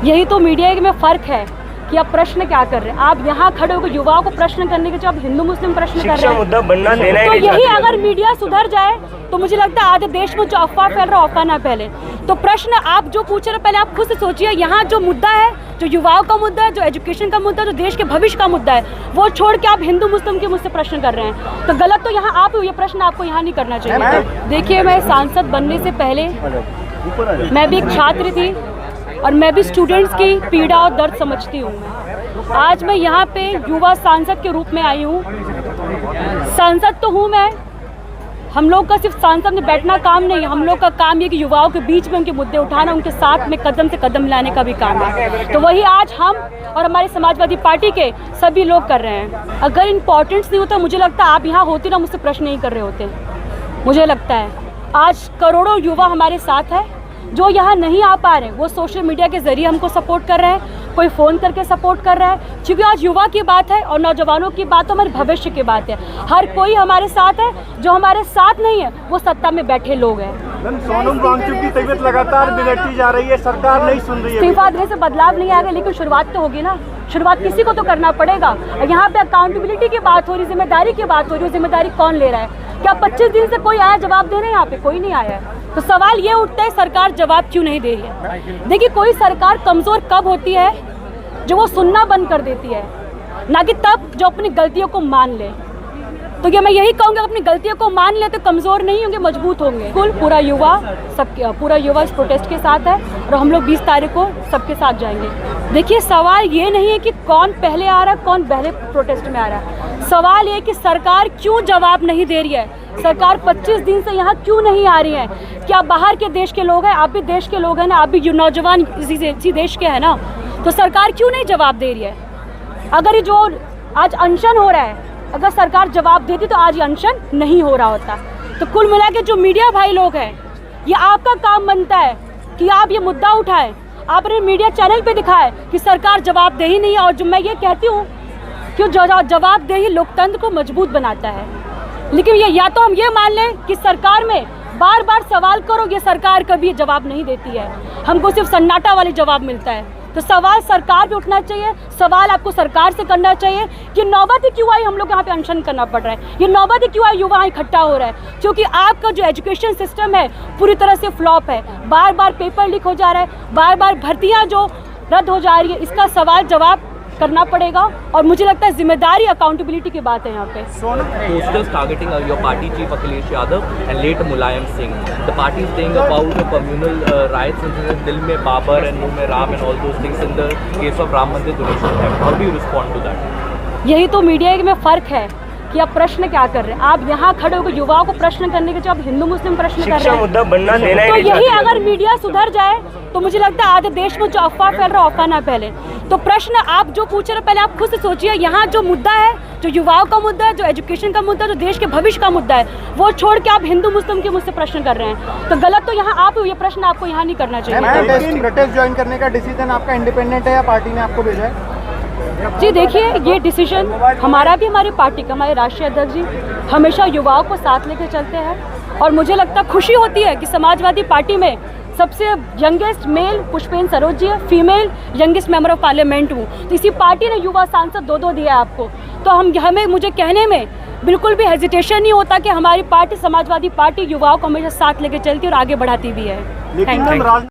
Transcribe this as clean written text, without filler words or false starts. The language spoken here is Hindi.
यही तो मीडिया में फ़र्क है कि आप प्रश्न क्या कर रहे हैं। आप यहाँ खड़े होकर युवाओं को प्रश्न करने के जो आप हिंदू मुस्लिम प्रश्न कर रहे हैं, मुद्दा बनना देना तो यही अगर मीडिया सुधर जाए तो मुझे लगता है आधे देश में जो अफवाह फैल रहा है अफवाह ना फैले। तो प्रश्न आप जो पूछ रहे हैं पहले आप खुद से सोचिए, यहाँ जो मुद्दा है, जो युवाओं का मुद्दा है, जो एजुकेशन का मुद्दा है, जो देश के भविष्य का मुद्दा है, वो छोड़ के आप हिंदू मुस्लिम के मुझसे प्रश्न कर रहे हैं, तो गलत तो यहाँ आप, ये प्रश्न आपको यहाँ नहीं करना चाहिए। देखिए, मैं सांसद बनने से पहले मैं भी एक छात्र थी और मैं भी स्टूडेंट्स की पीड़ा और दर्द समझती हूँ। आज मैं यहाँ पे युवा सांसद के रूप में आई हूँ। सांसद तो हूँ मैं, हम लोग का सिर्फ सांसद में बैठना काम नहीं, हम लोग का काम ये कि युवाओं के बीच में उनके मुद्दे उठाना, उनके साथ में कदम से कदम लाने का भी काम है। तो वही आज हम और हमारी समाजवादी पार्टी के सभी लोग कर रहे हैं। अगर इम्पोर्टेंस नहीं होता, मुझे लगता है आप यहाँ होते ना मुझसे प्रश्न नहीं कर रहे होते। मुझे लगता है आज करोड़ों युवा हमारे साथ है, जो यहाँ नहीं आ पा रहे वो सोशल मीडिया के जरिए हमको सपोर्ट कर रहे हैं, कोई फ़ोन करके सपोर्ट कर रहा है, क्योंकि आज युवा की बात है और नौजवानों की बात, तो हमारे भविष्य की बात है। हर कोई हमारे साथ है, जो हमारे साथ नहीं है वो सत्ता में बैठे लोग हैं। सोनम वांगचुक की तबीयत लगातार बिगड़ती जा रही है, सरकार नहीं सुन रही है। इस्तीफा देने से बदलाव नहीं आएगा, लेकिन शुरुआत तो होगी ना, शुरुआत किसी को तो करना पड़ेगा। यहाँ पे अकाउंटेबिलिटी की बात हो रही, जिम्मेदारी की बात हो रही है, जिम्मेदारी कौन ले रहा है? क्या 25 दिन से कोई आया जवाब देने? यहाँ पे कोई नहीं आया है। तो सवाल ये उठता है सरकार जवाब क्यों नहीं दे रही है। देखिए, कोई सरकार कमज़ोर कब होती है? जो वो सुनना बंद कर देती है, ना कि तब जो अपनी गलतियों को मान ले। तो ये मैं यही कहूँगी, अपनी गलतियों को मान ले तो कमज़ोर नहीं होंगे, मजबूत होंगे। कुल पूरा युवा इस प्रोटेस्ट के साथ है और हम लोग 20 तारीख को सबके साथ जाएंगे। देखिए, सवाल ये नहीं है कि कौन पहले आ रहा है, कौन पहले प्रोटेस्ट में आ रहा है। सवाल ये कि सरकार क्यों जवाब नहीं दे रही है। सरकार 25 दिन से यहाँ क्यों नहीं आ रही है? क्या बाहर के देश के लोग हैं? आप भी देश के लोग हैं ना, आप भी नौजवान इसी देश के हैं ना, तो सरकार क्यों नहीं जवाब दे रही है? अगर ये जो आज अनशन हो रहा है, अगर सरकार जवाब देती तो आज ये अनशन नहीं हो रहा होता। तो कुल मिला के जो मीडिया भाई लोग हैं, ये आपका काम बनता है कि आप ये मुद्दा उठाएं, आपने मीडिया चैनल पे दिखाएं कि सरकार जवाब दे ही नहीं है। और जो मैं ये कहती हूँ कि जवाबदेही लोकतंत्र को मजबूत बनाता है। लेकिन ये या तो हम ये मान लें कि सरकार में बार बार सवाल करो, ये सरकार कभी जवाब नहीं देती है, हमको सिर्फ सन्नाटा वाले जवाब मिलता है। तो सवाल सरकार पे उठना चाहिए, सवाल आपको सरकार से करना चाहिए कि नौबत ही क्यों आई हम लोग यहाँ पे अनशन करना पड़ रहा है, ये नौबत ही क्यों आई युवा इकट्ठा हो रहा है। क्योंकि आपका जो एजुकेशन सिस्टम है पूरी तरह से फ्लॉप है, बार बार पेपर लीक हो जा रहा है, बार बार भर्तियाँ जो रद्द हो जा रही है, इसका सवाल जवाब करना पड़ेगा। और मुझे लगता है जिम्मेदारी अकाउंटेबिलिटी की बात है यहाँ पे। Posters targeting your party chief Akhilesh Yadav and late Mulayam Singh. The party is saying about the communal riots in Dil mein Babar and Muh mein Ram and all those things in the case of Ram Mandir donation theft. How do you respond to that? यही तो मीडिया में फ़र्क है कि आप प्रश्न क्या कर रहे हैं। आप यहाँ खड़े होकर युवाओं को प्रश्न करने के जो आप हिंदू मुस्लिम प्रश्न कर रहे हैं, मुद्दा बनना देना तो यही अगर मीडिया सुधर जाए तो मुझे लगता है आधे देश में जो अफवाह फैल रहा है अफवाह ना फैले। तो प्रश्न आप जो पूछ रहे हैं पहले आप खुद से सोचिए, यहाँ जो मुद्दा है, जो युवाओं का मुद्दा है, जो एजुकेशन का मुद्दा है, जो देश के भविष्य का मुद्दा है, वो छोड़ के आप हिंदू मुस्लिम के मुझसे प्रश्न कर रहे हैं, तो गलत तो यहाँ आप, ये प्रश्न आपको यहाँ नहीं करना चाहिए। प्रोटेस्ट ज्वाइन करने का डिसीजन आपका इंडिपेंडेंट है या पार्टी ने आपको भेजा है? जी देखिए, ये डिसीजन हमारा भी, हमारी पार्टी का, हमारे राष्ट्रीय अध्यक्ष जी हमेशा युवाओं को साथ लेकर चलते हैं। और मुझे लगता है खुशी होती है कि समाजवादी पार्टी में सबसे यंगेस्ट मेल पुष्पेंद्र सरोज जी है, female youngest member of parliament हूँ। तो इसी पार्टी ने युवा सांसद 2-2 दिया आपको, तो हमें मुझे कहने में बिल्कुल भी हेजिटेशन नहीं होता कि हमारी पार्टी समाजवादी पार्टी युवाओं को हमेशा साथ लेकर चलती है और आगे बढ़ाती भी है। Thank you.